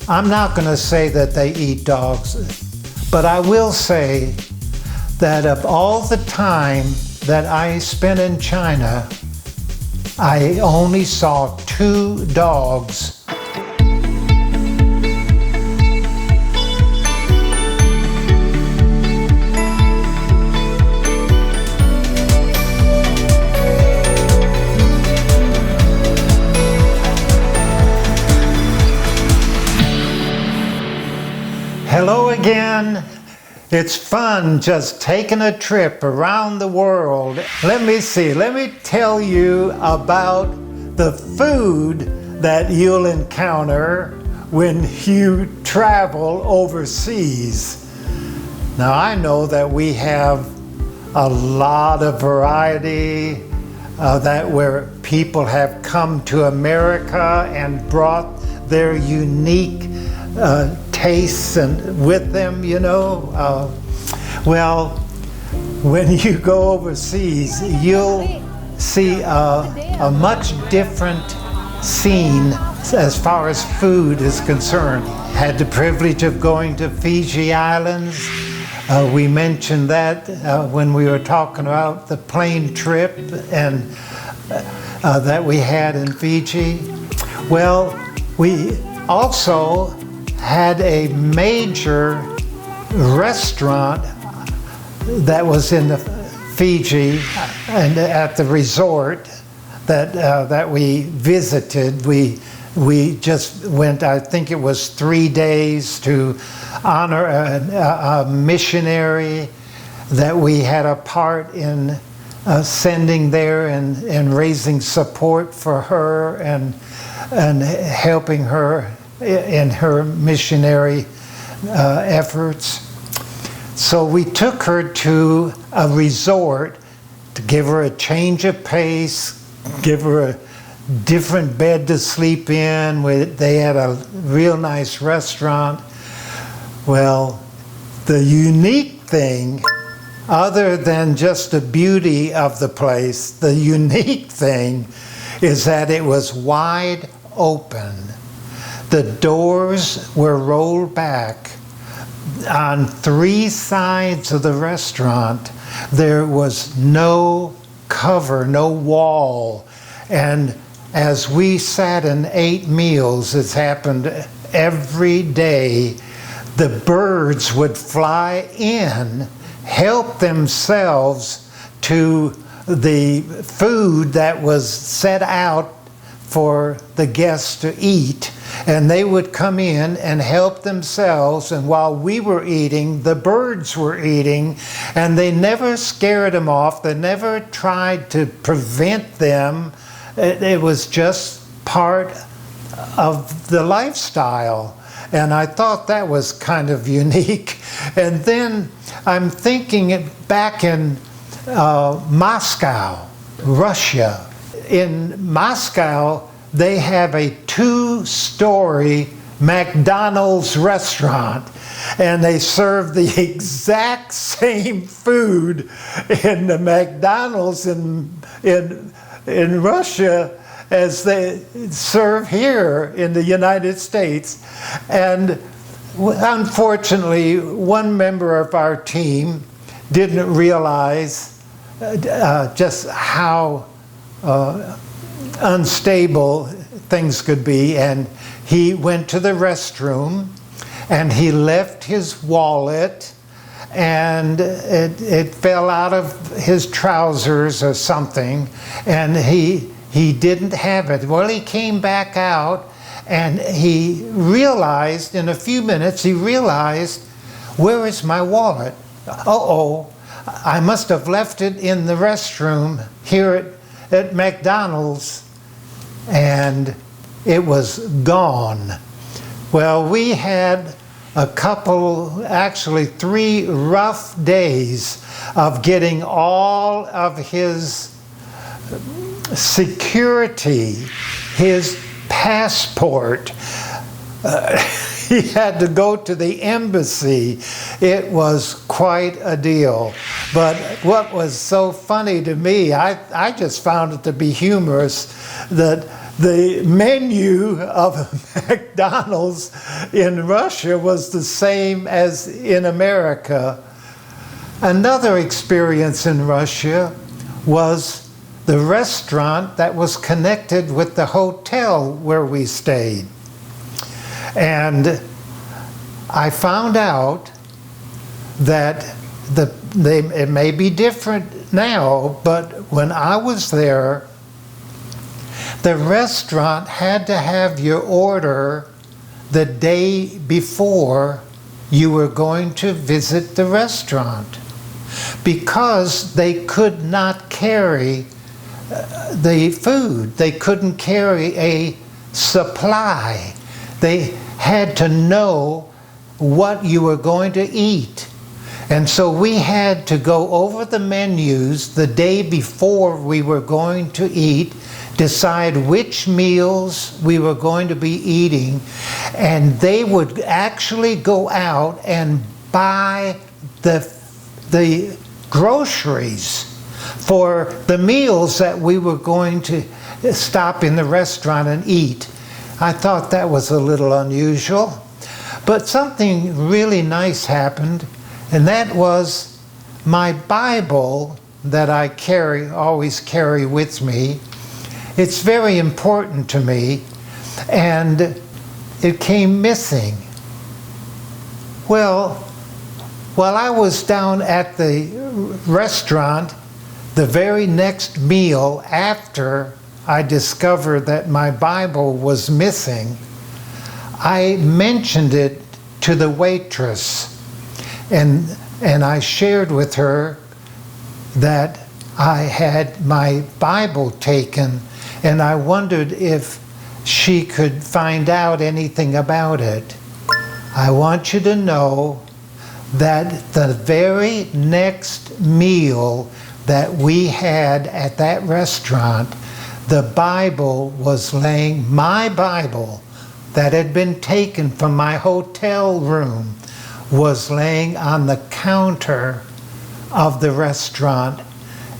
I'm not going to say that they eat dogs, but I will say that of all the time that I spent in China, I only saw 2 dogs. Hello again. It's fun just taking a trip around the world. Let me tell you about the food that you'll encounter when you travel overseas. Now I know that we have a lot of variety that where people have come to America and brought their unique tastes and with them, you know. Well, when you go overseas, you'll see a much different scene as far as food is concerned. Had the privilege of going to Fiji Islands. We mentioned that when we were talking about the plane trip and that we had in Fiji. Well, we also had a major restaurant that was in the Fiji and at the resort that we visited. We just went, I think it was 3 days to honor a missionary that we had a part in sending there and raising support for her and helping her in her missionary efforts. So we took her to a resort to give her a change of pace, give her a different bed to sleep in. They had a real nice restaurant. Well, the unique thing, other than just the beauty of the place, the unique thing is that it was wide open. The doors were rolled back. On 3 sides of the restaurant, there was no cover, no wall. And as we sat and ate meals, it's happened every day, the birds would fly in, help themselves to the food that was set out for the guests to eat, and they would come in and help themselves, and while we were eating, the birds were eating, and they never scared them off. They never tried to prevent them. It was just part of the lifestyle, and I thought that was kind of unique. And then I'm thinking back in Moscow, Russia. In Moscow, they have a 2-story McDonald's restaurant, and they serve the exact same food in the McDonald's in Russia as they serve here in the United States. And unfortunately, one member of our team didn't realize just how unstable things could be, and he went to the restroom and he left his wallet, and it fell out of his trousers or something, and he didn't have it. Well, he came back out and he realized in a few minutes, where is my wallet? Uh-oh, I must have left it in the restroom here at McDonald's, and it was gone. Well, we had a couple, actually 3 rough days of getting all of his security, his passport. He had to go to the embassy. It was quite a deal. But what was so funny to me, I just found it to be humorous that the menu of McDonald's in Russia was the same as in America. Another experience in Russia was the restaurant that was connected with the hotel where we stayed. And I found out that it may be different now, but when I was there, the restaurant had to have your order the day before you were going to visit the restaurant, because they could not carry the food. They couldn't carry a supply. They had to know what you were going to eat. And so we had to go over the menus the day before we were going to eat, decide which meals we were going to be eating, and they would actually go out and buy the groceries for the meals that we were going to stop in the restaurant and eat. I thought that was a little unusual, but something really nice happened, and that was my Bible that I always carry with me. It's very important to me, and it came missing. Well, while I was down at the restaurant, the very next meal after I discovered that my Bible was missing, I mentioned it to the waitress, and I shared with her that I had my Bible taken, and I wondered if she could find out anything about it. I want you to know that the very next meal that we had at that restaurant, the Bible was laying, my Bible that had been taken from my hotel room was laying on the counter of the restaurant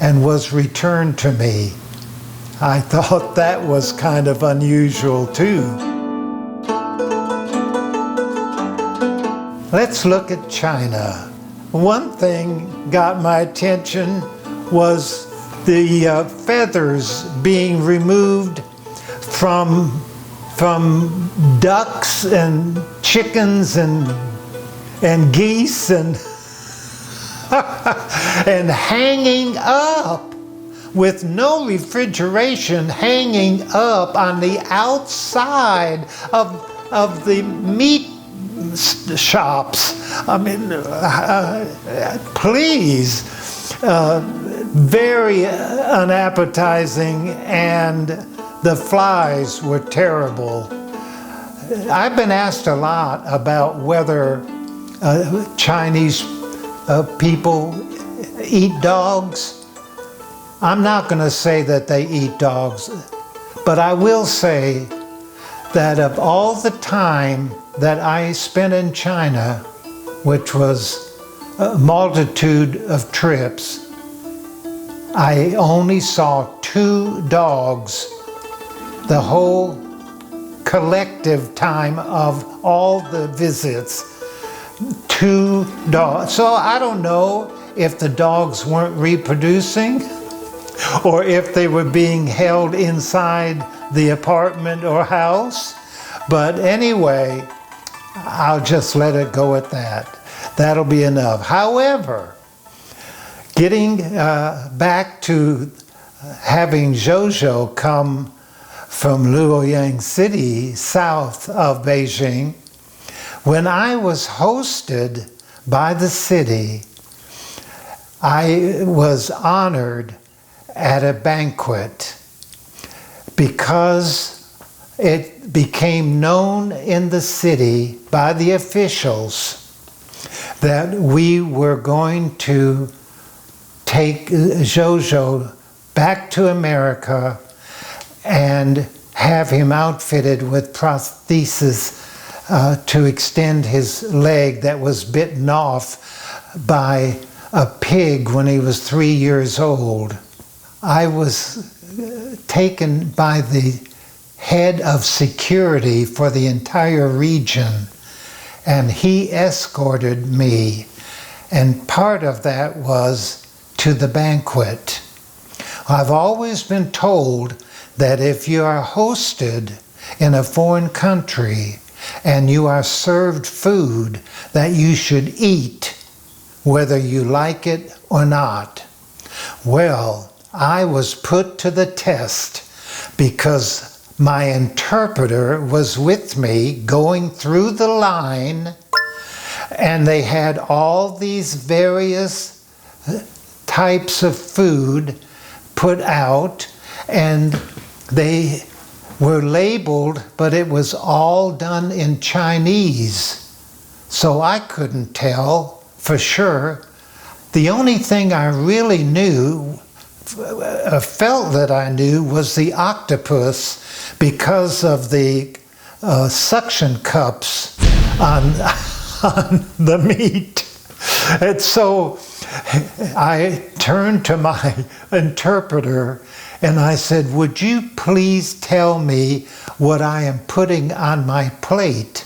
and was returned to me. I thought that was kind of unusual too. Let's look at China. One thing got my attention was the feathers being removed from ducks and chickens and geese and and hanging up with no refrigeration, hanging up on the outside of the meat shops. I mean, please, very unappetizing, and the flies were terrible. I've been asked a lot about whether Chinese people eat dogs. I'm not going to say that they eat dogs, but I will say that of all the time that I spent in China, which was a multitude of trips, I only saw 2 dogs the whole collective time of all the visits. 2 dogs. So I don't know if the dogs weren't reproducing or if they were being held inside the apartment or house. But anyway, I'll just let it go at that. That'll be enough. However, getting back to having Jojo come from Luoyang City, south of Beijing, when I was hosted by the city, I was honored at a banquet because it became known in the city by the officials that we were going to take Jojo back to America and have him outfitted with prosthesis to extend his leg that was bitten off by a pig when he was 3 years old. I was taken by the head of security for the entire region, and he escorted me, and part of that was to the banquet. I've always been told that if you are hosted in a foreign country and you are served food, that you should eat whether you like it or not. Well, I was put to the test because my interpreter was with me going through the line, and they had all these various types of food put out, and they were labeled, but it was all done in Chinese. So I couldn't tell for sure. The only thing I really knew, felt that I knew, was the octopus because of the suction cups on the meat. And so I turned to my interpreter and I said, "Would you please tell me what I am putting on my plate?"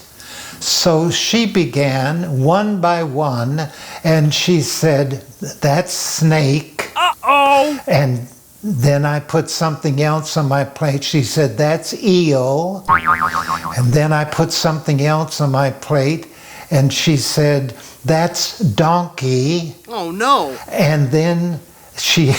So she began one by one, and she said, "That's snake." Uh-oh! And then I put something else on my plate. She said, "That's eel." And then I put something else on my plate, and she said, "That's donkey." Oh, no. And then she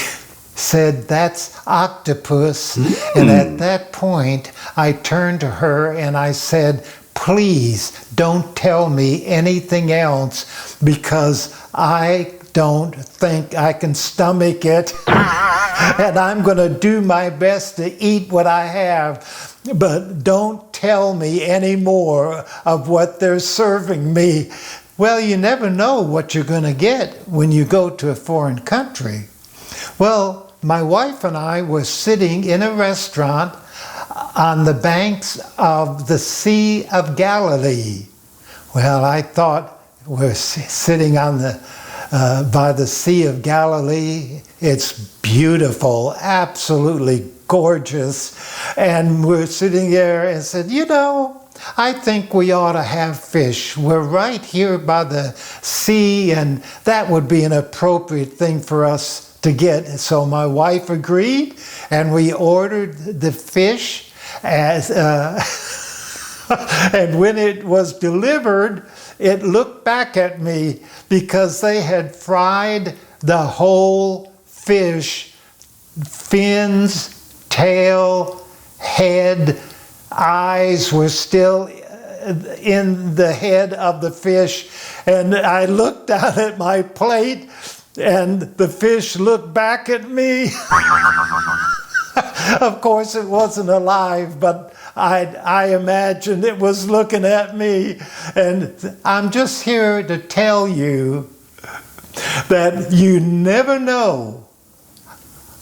said, "That's octopus." And at that point, I turned to her and I said, "Please don't tell me anything else, because I don't think I can stomach it. And I'm going to do my best to eat what I have, but don't tell me any more of what they're serving me." Well, you never know what you're going to get when you go to a foreign country. Well, my wife and I were sitting in a restaurant on the banks of the Sea of Galilee. Well, I thought we're sitting on by the Sea of Galilee. It's beautiful, absolutely gorgeous. And we're sitting there and said, "You know, I think we ought to have fish. We're right here by the sea, and that would be an appropriate thing for us to get." So my wife agreed, and we ordered the fish. And when it was delivered, it looked back at me because they had fried the whole fish, fins, tail, head, eyes were still in the head of the fish. And I looked down at my plate, and the fish looked back at me. Of course, it wasn't alive, but I imagined it was looking at me. And I'm just here to tell you that you never know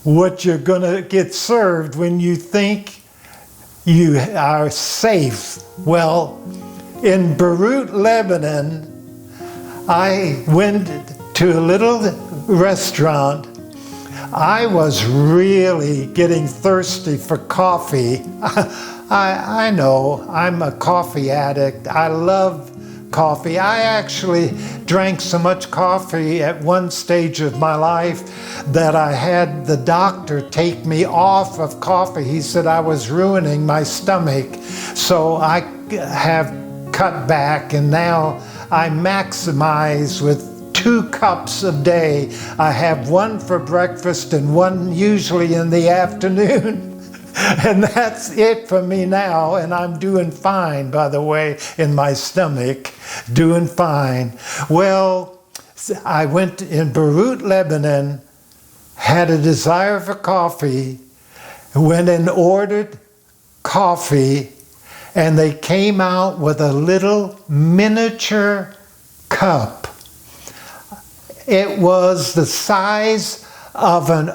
what you're going to get served when you think you are safe. Well, in Beirut, Lebanon, I went to a little restaurant. I was really getting thirsty for coffee. I know, I'm a coffee addict. I love coffee. I actually drank so much coffee at one stage of my life that I had the doctor take me off of coffee. He said I was ruining my stomach. So I have cut back, and now I maximize with 2 cups a day. I have one for breakfast and one usually in the afternoon. And that's it for me now, and I'm doing fine, by the way, in my stomach, doing fine. Well, I went in Beirut, Lebanon, had a desire for coffee, went and ordered coffee, and they came out with a little miniature cup. It was the size of an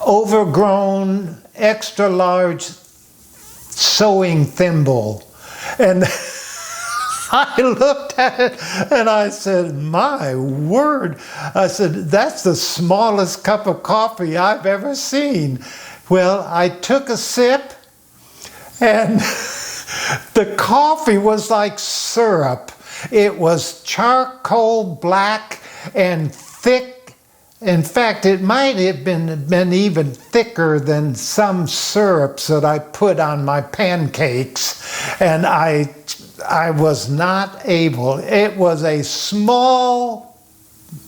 overgrown, extra large sewing thimble. And I looked at it and I said, "My word." I said, "That's the smallest cup of coffee I've ever seen." Well, I took a sip And the coffee was like syrup. It was charcoal black and thick. In fact, it might have been even thicker than some syrups that I put on my pancakes. And I was not able. It was a small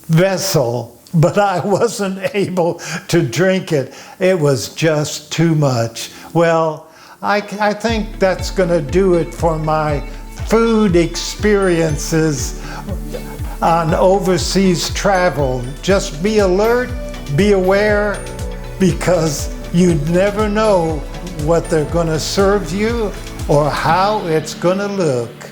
vessel, but I wasn't able to drink it. It was just too much. Well, I think that's going to do it for my food experiences on overseas travel. Just be alert, be aware, because you never know what they're going to serve you or how it's going to look.